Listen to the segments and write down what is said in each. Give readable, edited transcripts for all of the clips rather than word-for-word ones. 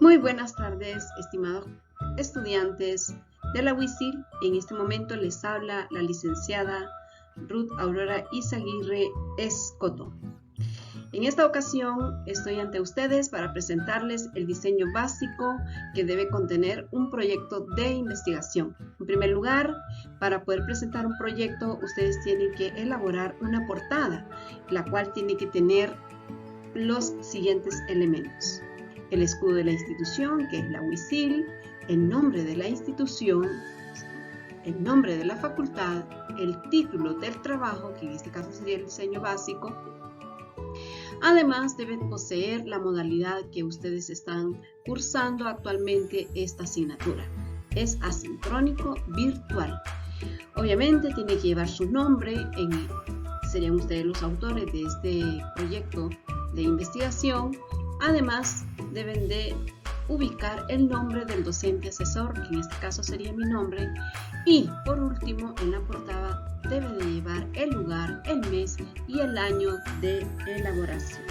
Muy buenas tardes, estimados estudiantes de la UISIL. En este momento les habla la licenciada Ruth Aurora Izaguirre Escoto. En esta ocasión estoy ante ustedes para presentarles el diseño básico que debe contener un proyecto de investigación. En primer lugar, para poder presentar un proyecto, ustedes tienen que elaborar una portada, la cual tiene que tener los siguientes elementos: el escudo de la institución, que es la UISIL, el nombre de la institución, el nombre de la facultad, el título del trabajo, que en este caso sería el diseño básico. Además, deben poseer la modalidad que ustedes están cursando actualmente esta asignatura. Es asincrónico virtual. Obviamente tiene que llevar su nombre, serían ustedes los autores de este proyecto de investigación. Además, deben de ubicar el nombre del docente asesor, que en este caso sería mi nombre. Y por último, en la portada debe de llevar el lugar, el mes y el año de elaboración.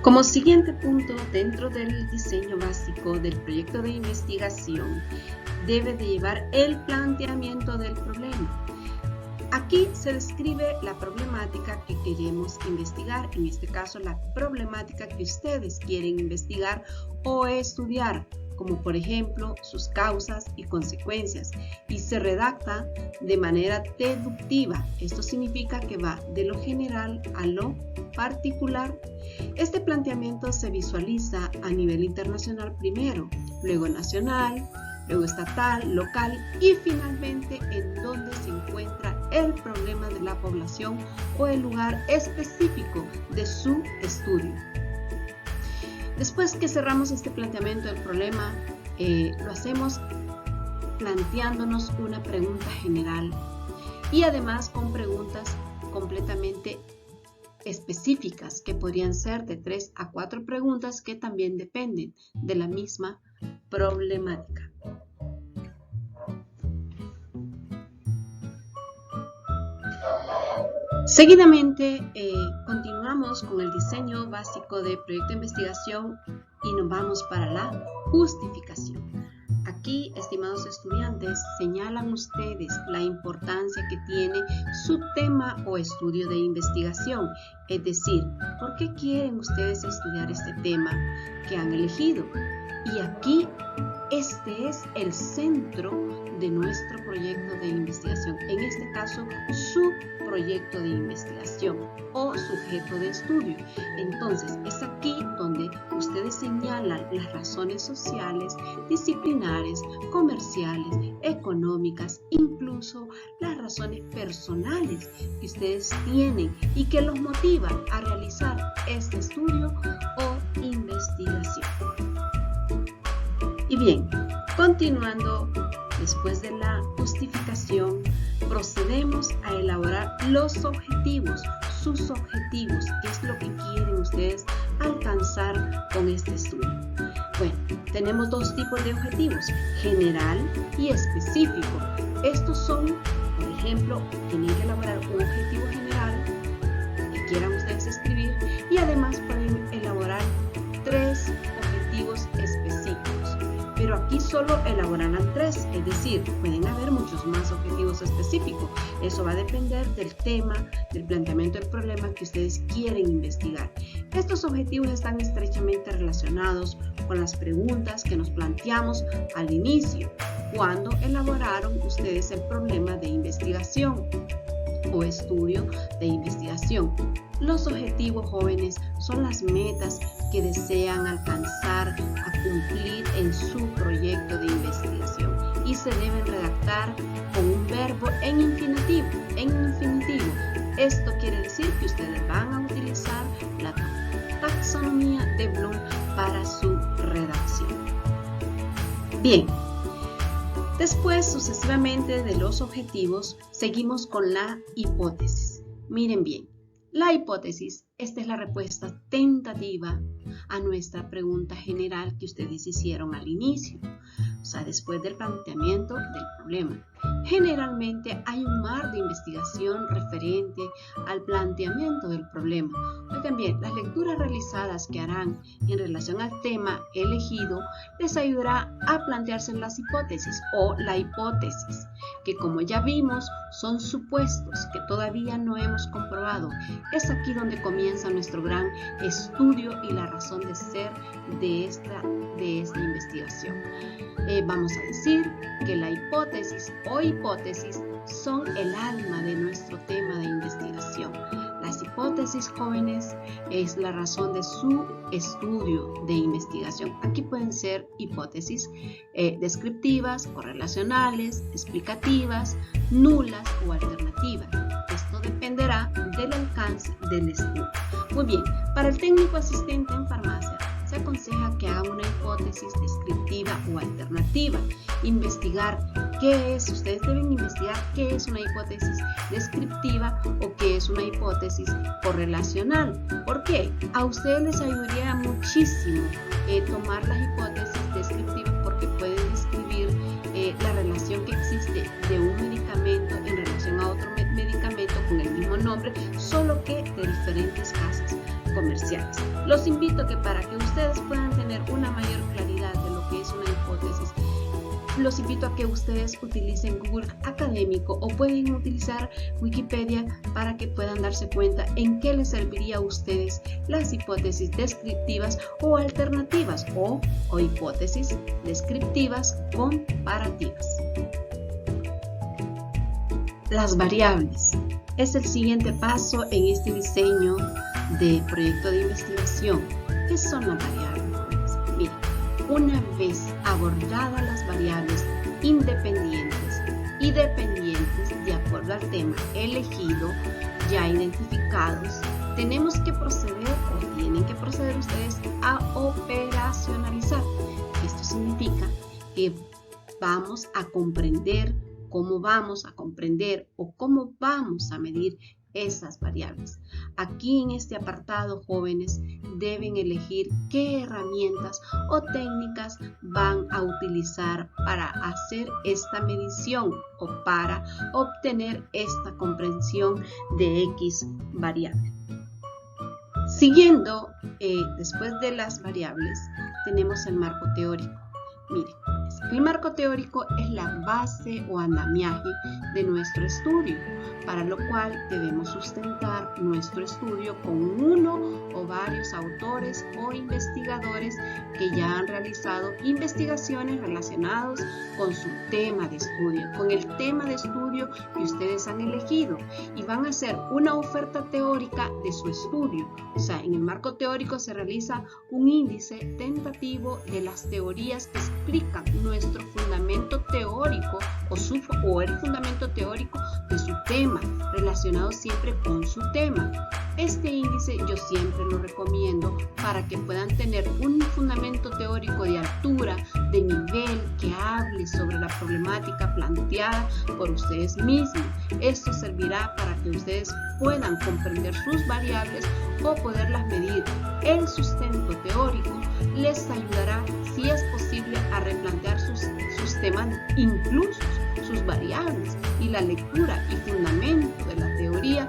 Como siguiente punto, dentro del diseño básico del proyecto de investigación, debe de llevar el planteamiento del problema. Aquí se describe la problemática que queremos investigar, en este caso la problemática que ustedes quieren investigar o estudiar, como por ejemplo sus causas y consecuencias, y se redacta de manera deductiva. Esto significa que va de lo general a lo particular. Este planteamiento se visualiza a nivel internacional primero, luego nacional, luego estatal, local y finalmente en donde se encuentra el problema de la población o el lugar específico de su estudio. Después que cerramos este planteamiento del problema, lo hacemos planteándonos una pregunta general y además con preguntas completamente específicas que podrían ser de 3 a 4 preguntas que también dependen de la misma problemática. Seguidamente continuamos con el diseño básico de proyecto de investigación y nos vamos para la justificación. Aquí, estimados estudiantes, señalan ustedes la importancia que tiene su tema o estudio de investigación, es decir, ¿por qué quieren ustedes estudiar este tema que han elegido? Y aquí este es el centro de nuestro proyecto de investigación, en este caso su proyecto de investigación o sujeto de estudio. Entonces es aquí donde ustedes señalan las razones sociales, disciplinares, comerciales, económicas, incluso las razones personales que ustedes tienen y que los motivan a realizar este estudio o investigación. Y bien, continuando, después de la justificación, procedemos a elaborar los objetivos, sus objetivos, qué es lo que quieren ustedes alcanzar con este estudio. Bueno, tenemos dos tipos de objetivos, general y específico. Estos son, por ejemplo, tienen que elaborar un objetivo general que quieran ustedes escribir y además pueden elaborar 3 objetivos específicos. Pero aquí solo elaborarán 3, es decir, pueden haber muchos más objetivos específicos. Eso va a depender del tema, del planteamiento del problema que ustedes quieren investigar. Estos objetivos están estrechamente relacionados con las preguntas que nos planteamos al inicio, cuando elaboraron ustedes el problema de investigación o estudio de investigación. Los objetivos, jóvenes, son las metas que desean alcanzar a cumplir en su proyecto de investigación y se deben redactar con un verbo en infinitivo. Esto quiere decir que ustedes van a utilizar la taxonomía de Bloom para su redacción. Bien. Después, sucesivamente de los objetivos, seguimos con la hipótesis. Miren bien, la hipótesis, esta es la respuesta tentativa a nuestra pregunta general que ustedes hicieron al inicio. sea, después del planteamiento del problema. Generalmente hay un mar de investigación referente al planteamiento del problema. Oigan bien, las lecturas realizadas que harán en relación al tema elegido les ayudará a plantearse las hipótesis o la hipótesis, que como ya vimos son supuestos que todavía no hemos comprobado. Es aquí donde comienza nuestro gran estudio y la razón de ser de esta investigación. Vamos a decir que la hipótesis o hipótesis son el alma de nuestro tema de investigación. Las hipótesis, jóvenes, es la razón de su estudio de investigación. Aquí pueden ser hipótesis descriptivas, correlacionales, explicativas, nulas o alternativas. Esto dependerá del alcance del estudio. Muy bien, para el técnico asistente en farmacia, se aconseja que haga una hipótesis descriptiva o alternativa. Investigar qué es, ustedes deben investigar qué es una hipótesis descriptiva o qué es una hipótesis correlacional. ¿Por qué? A ustedes les ayudaría muchísimo tomar las hipótesis descriptivas porque pueden describir la relación que existe de un medicamento en relación a otro medicamento con el mismo nombre, solo que de diferentes casas comerciales. Los invito a que para que ustedes puedan tener una mayor claridad de lo que es una hipótesis, los invito a que ustedes utilicen Google Académico o pueden utilizar Wikipedia para que puedan darse cuenta en qué les serviría a ustedes las hipótesis descriptivas o alternativas o hipótesis descriptivas comparativas. Las variables es el siguiente paso en este diseño de proyecto de investigación. ¿Qué son las variables? Miren, una vez abordadas las variables independientes y dependientes de acuerdo al tema elegido, ya identificados, tenemos que proceder o tienen que proceder ustedes a operacionalizar. Esto significa que vamos a comprender cómo vamos a comprender o cómo vamos a medir esas variables. Aquí en este apartado, jóvenes, deben elegir qué herramientas o técnicas van a utilizar para hacer esta medición o para obtener esta comprensión de X variable. Siguiendo, después de las variables, tenemos el marco teórico. Miren, el marco teórico es la base o andamiaje de nuestro estudio, para lo cual debemos sustentar nuestro estudio con uno o varios autores o investigadores que ya han realizado investigaciones relacionadas con su tema de estudio, con el tema de estudio que ustedes han elegido, y van a hacer una oferta teórica de su estudio. O sea, en el marco teórico se realiza un índice tentativo de las teorías que explican nuestro fundamento teórico o el fundamento teórico de su tema, relacionado siempre con su tema. Este índice yo siempre lo recomiendo para que puedan tener un fundamento teórico de altura, de nivel, que hable sobre la problemática planteada por ustedes mismos. Esto servirá para que ustedes puedan comprender sus variables o poderlas medir. El sustento teórico les ayudará, si es posible, a replantear sus temas, incluso sus variables, y la lectura y fundamento de la teoría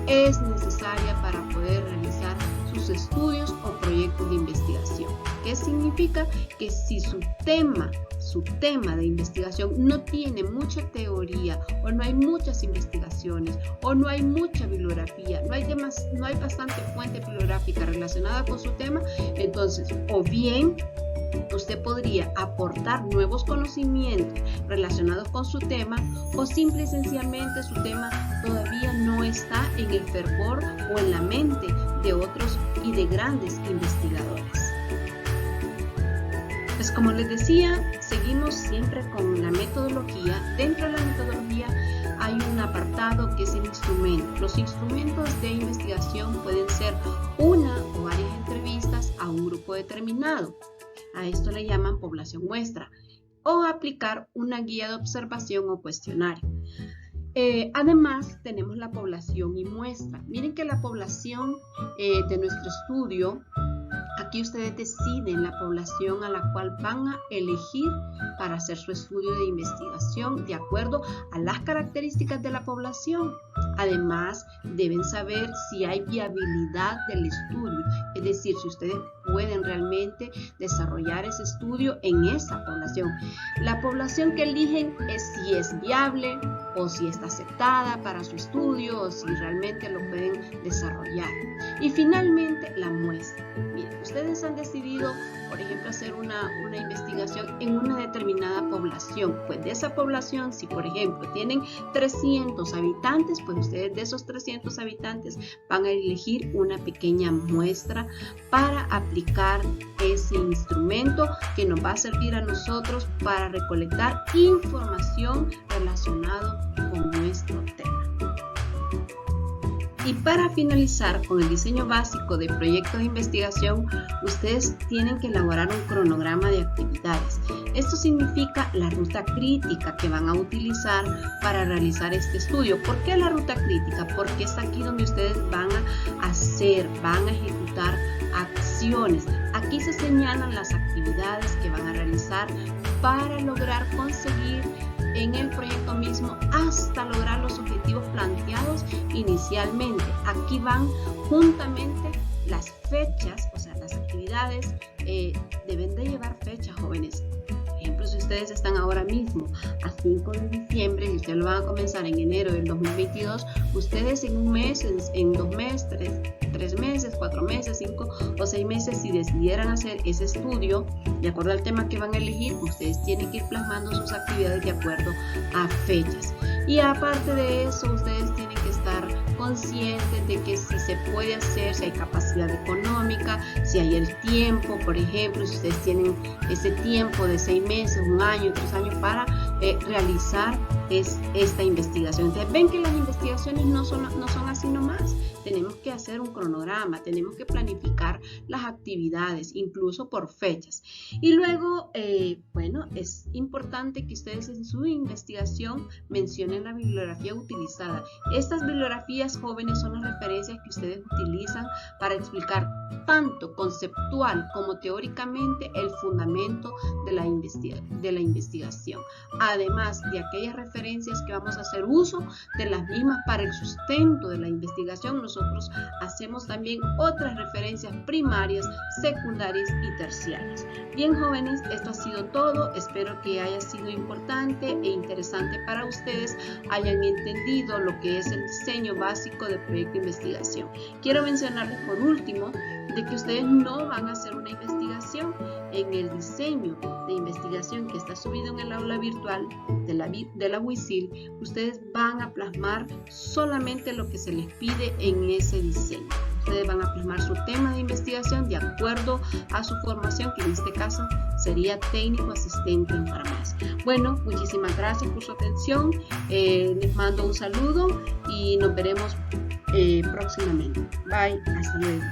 es necesaria para poder realizar sus estudios o proyectos de investigación. ¿Qué significa? Que si su tema de investigación no tiene mucha teoría, o no hay muchas investigaciones, o no hay mucha bibliografía, no hay bastante fuente bibliográfica relacionada con su tema, entonces o bien usted podría aportar nuevos conocimientos relacionados con su tema, o simple y sencillamente su tema todavía no está en el fervor o en la mente de otros y de grandes investigadores. Pues como les decía, seguimos siempre con la metodología. Dentro de la metodología hay un apartado que es el instrumento. Los instrumentos de investigación pueden ser una o varias entrevistas a un grupo determinado. A esto le llaman población muestra, o aplicar una guía de observación o cuestionario. Además, tenemos la población y muestra. Miren que la población de nuestro estudio, a Aquí ustedes deciden la población a la cual van a elegir para hacer su estudio de investigación de acuerdo a las características de la población. Además, deben saber si hay viabilidad del estudio, es decir, si ustedes pueden realmente desarrollar ese estudio en esa población. La población que eligen es si es viable o si está aceptada para su estudio o si realmente lo pueden desarrollar. Y finalmente, la muestra. Miren, ustedes han decidido, por ejemplo, hacer una investigación en una determinada población. Pues de esa población, si por ejemplo tienen 300 habitantes, pues ustedes de esos 300 habitantes van a elegir una pequeña muestra para aplicar ese instrumento que nos va a servir a nosotros para recolectar información relacionada con nuestro tema. Y para finalizar con el diseño básico del proyecto de investigación, ustedes tienen que elaborar un cronograma de actividades. Esto significa la ruta crítica que van a utilizar para realizar este estudio. ¿Por qué la ruta crítica? Porque es aquí donde ustedes van a ejecutar acciones. Aquí se señalan las actividades que van a realizar para lograr conseguir en el proyecto mismo hasta lograr los objetivos planteados inicialmente. Aquí van juntamente las fechas, o sea, las actividades deben de llevar fechas, jóvenes. Por ejemplo, si ustedes están ahora mismo a 5 de diciembre y ustedes lo van a comenzar en enero del 2022, ustedes en un mes, en 2 meses, 3 meses, 4 meses, 5 o 6 meses, si decidieran hacer ese estudio de acuerdo al tema que van a elegir, ustedes tienen que ir plasmando sus actividades de acuerdo a fechas. Y aparte de eso, ustedes tienen que estar conscientes de que si se puede hacer, si hay capacidad económica, si hay el tiempo, por ejemplo, si ustedes tienen ese tiempo de 6 meses, 1 año, 3 años para realizar esta investigación. Entonces ven que las investigaciones no son así nomás. Tenemos que hacer un cronograma, tenemos que planificar las actividades, incluso por fechas. Y luego, bueno, es importante que ustedes en su investigación mencionen la bibliografía utilizada. Estas bibliografías, jóvenes, son las referencias que ustedes utilizan para explicar tanto conceptual como teóricamente el fundamento de la investigación. Además de aquellas referencias que vamos a hacer uso de las mismas para el sustento de la investigación, nosotros hacemos también otras referencias primarias, secundarias y terciarias. Bien, jóvenes, esto ha sido todo. Espero que haya sido importante e interesante para ustedes, hayan entendido lo que es el diseño básico del proyecto de investigación. Quiero mencionarles por último de que ustedes no van a hacer una investigación. En el diseño de investigación que está subido en el aula virtual de la WISIL, ustedes van a plasmar solamente lo que se les pide en ese diseño. Ustedes van a plasmar su tema de investigación de acuerdo a su formación, que en este caso sería técnico asistente en farmacia. Bueno, muchísimas gracias por su atención. Les mando un saludo y nos veremos próximamente. Bye, hasta luego.